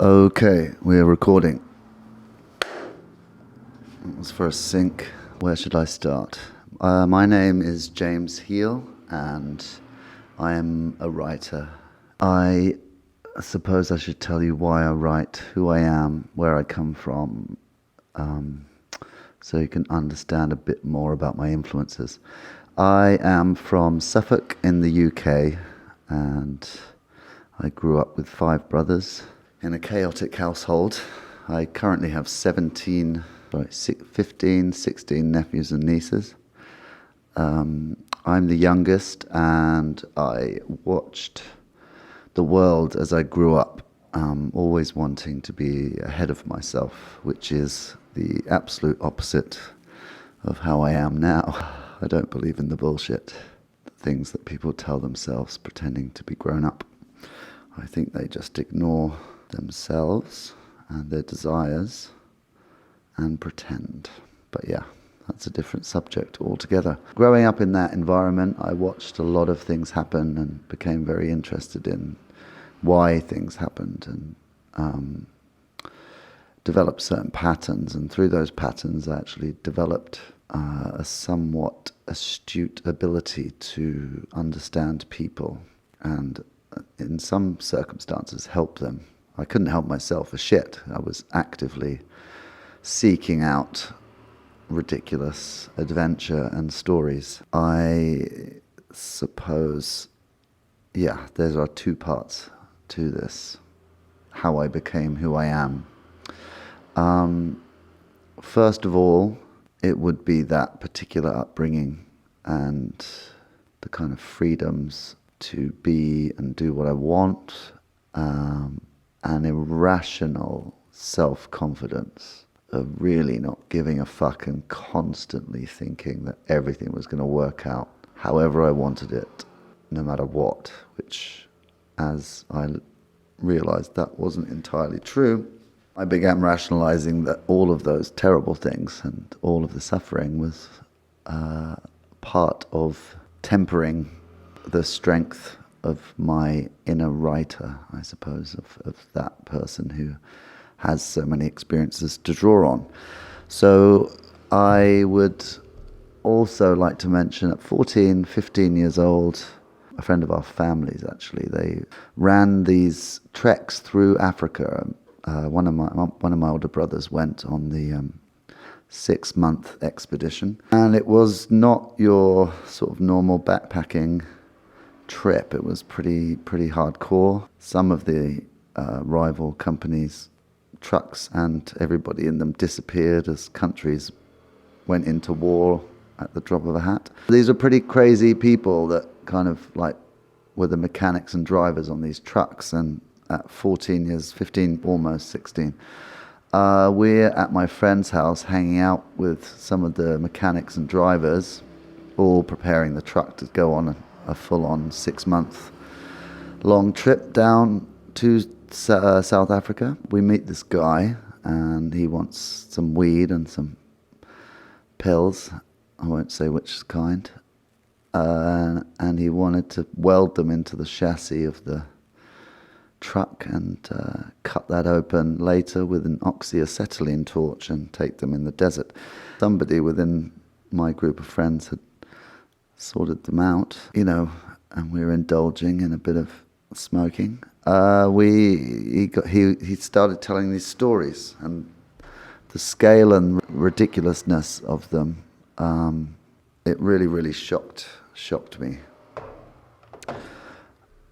Okay, we're recording. As for a sync, where should I start? My name is James Heal, and I am a writer. I suppose I should tell you why I write, who I am, where I come from, so you can understand a bit more about my influences. I am from Suffolk in the UK, and I grew up with 5 brothers in a chaotic household. I currently have 16 nephews and nieces. I'm the youngest, and I watched the world as I grew up, always wanting to be ahead of myself, which is the absolute opposite of how I am now. I don't believe in the bullshit, the things that people tell themselves pretending to be grown up. I think they just ignore themselves and their desires and pretend. But yeah, that's a different subject altogether. Growing up in that environment, I watched a lot of things happen and became very interested in why things happened, and developed certain patterns. And through those patterns, I actually developed a somewhat astute ability to understand people and, in some circumstances, help them. I couldn't help myself for shit. I was actively seeking out ridiculous adventure and stories. I suppose, yeah, there are 2 parts to this, how I became who I am. First of all, it would be that particular upbringing and the kind of freedoms to be and do what I want, an irrational self-confidence of really not giving a fuck and constantly thinking that everything was going to work out however I wanted it, no matter what, which, as I realized that wasn't entirely true, I began rationalizing that all of those terrible things and all of the suffering was part of tempering the strength of my inner writer, I suppose, of that person who has so many experiences to draw on. So I would also like to mention at 14, 15 years old, a friend of our family's actually, they ran these treks through Africa. One of my older brothers went on the 6-month expedition, and it was not your sort of normal backpacking trip. It was pretty hardcore. Some of the rival companies' trucks and everybody in them disappeared as countries went into war at the drop of a hat. These are pretty crazy people that kind of like were the mechanics and drivers on these trucks. And at 14 years, 15, almost 16, we're at my friend's house hanging out with some of the mechanics and drivers, all preparing the truck to go on a full-on 6-month long trip down to South Africa. We meet this guy, and he wants some weed and some pills. I won't say which kind. And he wanted to weld them into the chassis of the truck and cut that open later with an oxyacetylene torch and take them in the desert. Somebody within my group of friends had sorted them out, and we were indulging in a bit of smoking. He started telling these stories, and the scale and ridiculousness of them, it really shocked me.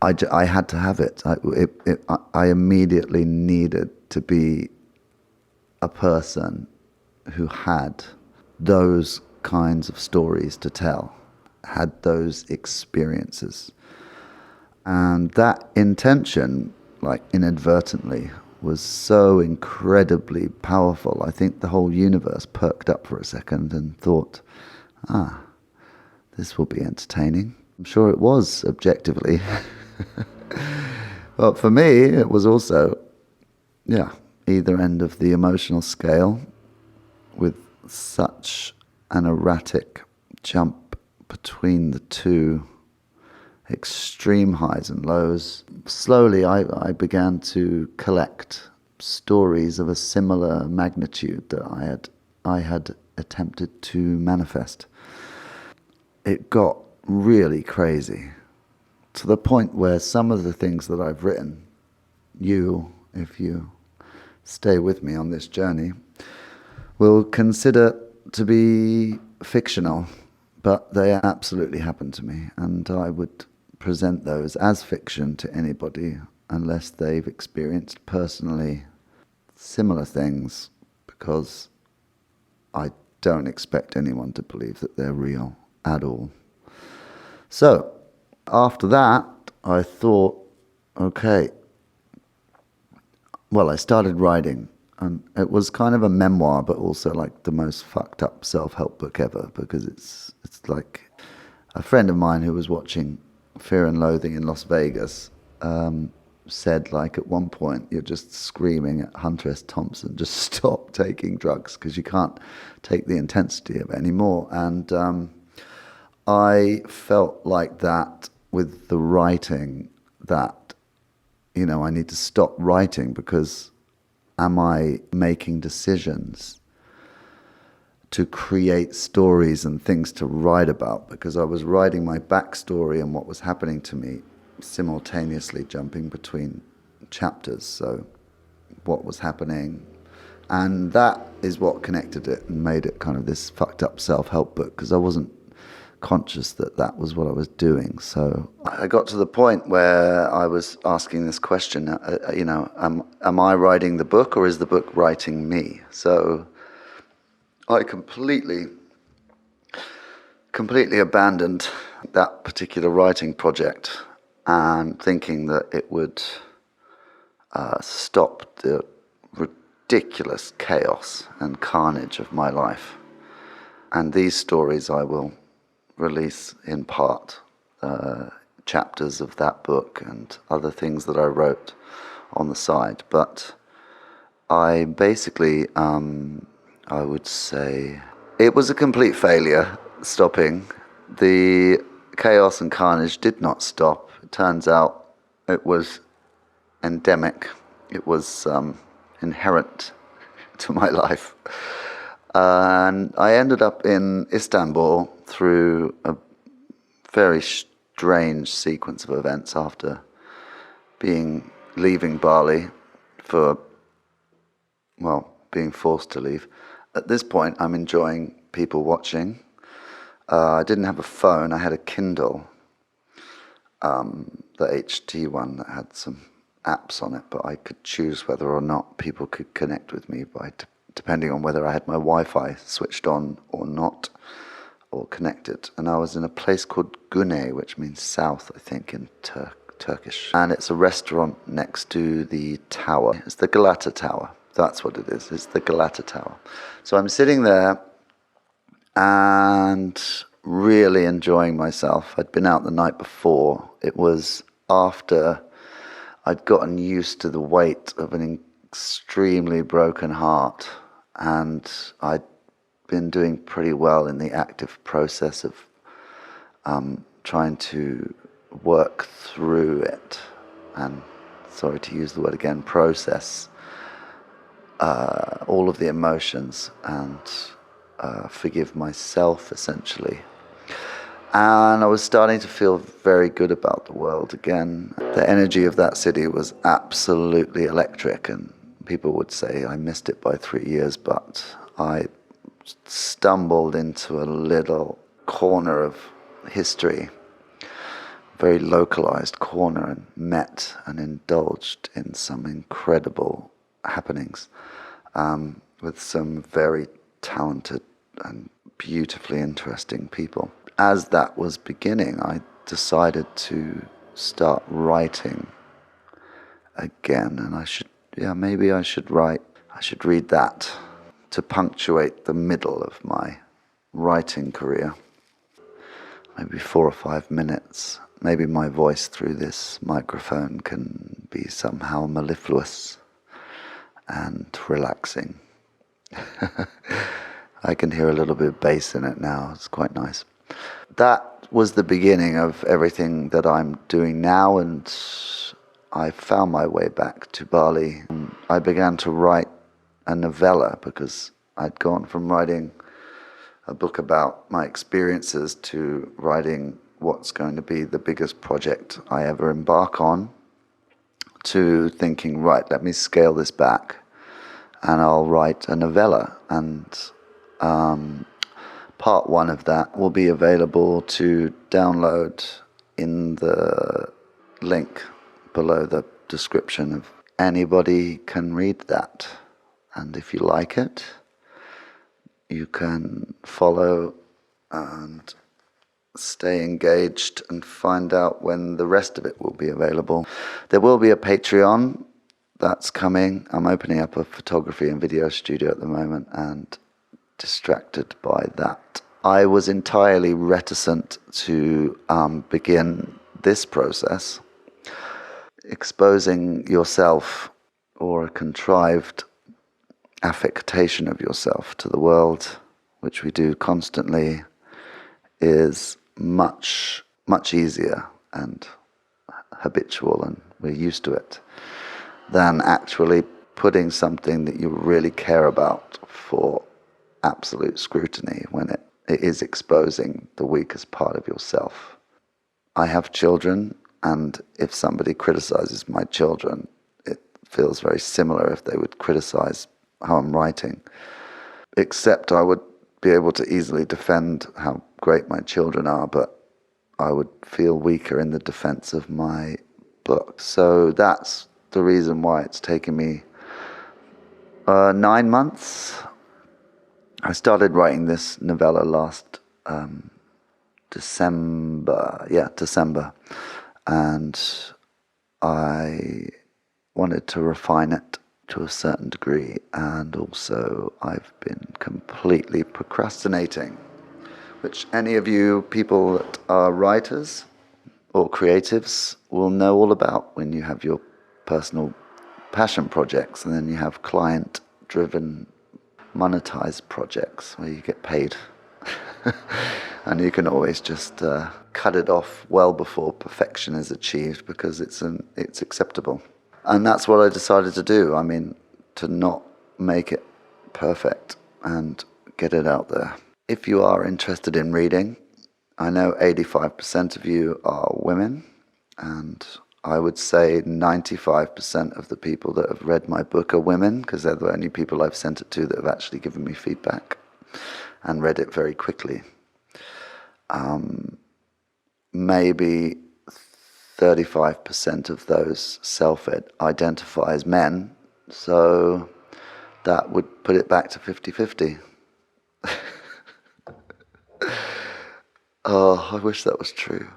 I had to have it. I immediately needed to be a person who had those kinds of stories to tell, had those experiences. And that intention, like inadvertently, was so incredibly powerful. I think the whole universe perked up for a second and thought, this will be entertaining. I'm sure it was, objectively. But for me, it was also, either end of the emotional scale with such an erratic jump between the two extreme highs and lows, slowly I began to collect stories of a similar magnitude that I had attempted to manifest. It got really crazy, to the point where some of the things that I've written, if you stay with me on this journey, will consider to be fictional, but they absolutely happened to me, and I would present those as fiction to anybody unless they've experienced personally similar things, because I don't expect anyone to believe that they're real at all. So after that, I thought, okay, well, I started writing, and it was kind of a memoir, but also like the most fucked up self-help book ever, because it's like a friend of mine who was watching Fear and Loathing in Las Vegas said, like, at one point you're just screaming at Hunter S. Thompson, just stop taking drugs because you can't take the intensity of it anymore. And I felt like that with the writing, that, you know, I need to stop writing, because am I making decisions to create stories and things to write about? Because I was writing my backstory and what was happening to me, simultaneously jumping between chapters. So what was happening, and that is what connected it and made it kind of this fucked up self-help book, because I wasn't conscious that that was what I was doing. So I got to the point where I was asking this question, you know, am I writing the book, or is the book writing me? So I completely abandoned that particular writing project, and thinking that it would stop the ridiculous chaos and carnage of my life. And these stories I will release in part, chapters of that book and other things that I wrote on the side. But I basically, I would say, it was a complete failure stopping. The chaos and carnage did not stop. It turns out it was endemic. It was inherent to my life. And I ended up in Istanbul through a very strange sequence of events after leaving Bali for, well, being forced to leave. At this point, I'm enjoying people watching. I didn't have a phone. I had a Kindle, the HT one that had some apps on it, but I could choose whether or not people could connect with me depending on whether I had my Wi-Fi switched on or not, or connected. And I was in a place called Güney, which means south, I think, in Turkish. And it's a restaurant next to the tower. It's the Galata Tower. That's what it is. It's the Galata Tower. So I'm sitting there and really enjoying myself. I'd been out the night before. It was after I'd gotten used to the weight of an extremely broken heart, and I'd been doing pretty well in the active process of trying to work through it, and, sorry to use the word again, process all of the emotions and forgive myself, essentially. And I was starting to feel very good about the world again. The energy of that city was absolutely electric, and people would say I missed it by 3 years, but I stumbled into a little corner of history, very localized corner, and met and indulged in some incredible happenings with some very talented and beautifully interesting people. As that was beginning, I decided to start writing again, and maybe I should read that to punctuate the middle of my writing career. Maybe 4 or 5 minutes. Maybe my voice through this microphone can be somehow mellifluous and relaxing. I can hear a little bit of bass in it now. It's quite nice. That was the beginning of everything that I'm doing now, and I found my way back to Bali. I began to write a novella because I'd gone from writing a book about my experiences to writing what's going to be the biggest project I ever embark on, to thinking, right, let me scale this back and I'll write a novella. And part one of that will be available to download in the link below the description. Anybody can read that, and if you like it, you can follow and stay engaged and find out when the rest of it will be available. There will be a Patreon that's coming. I'm opening up a photography and video studio at the moment and distracted by that. I was entirely reticent to begin this process. Exposing yourself, or a contrived affectation of yourself, to the world, which we do constantly, is much, much easier and habitual, and we're used to it, than actually putting something that you really care about for absolute scrutiny when it is exposing the weakest part of yourself. I have children, and if somebody criticizes my children, it feels very similar if they would criticize how I'm writing, except I would be able to easily defend how great my children are, but I would feel weaker in the defense of my book. So that's the reason why it's taken me 9 months. I started writing this novella last December, and I wanted to refine it to a certain degree, and also I've been completely procrastinating, which any of you people that are writers or creatives will know all about when you have your personal passion projects and then you have client-driven monetized projects where you get paid. And you can always just cut it off well before perfection is achieved because it's acceptable. And that's what I decided to do. I mean, to not make it perfect and get it out there. If you are interested in reading, I know 85% of you are women, and I would say 95% of the people that have read my book are women, because they're the only people I've sent it to that have actually given me feedback and read it very quickly. Maybe 35% of those self-identify as men, so that would put it back to 50-50. Oh, I wish that was true.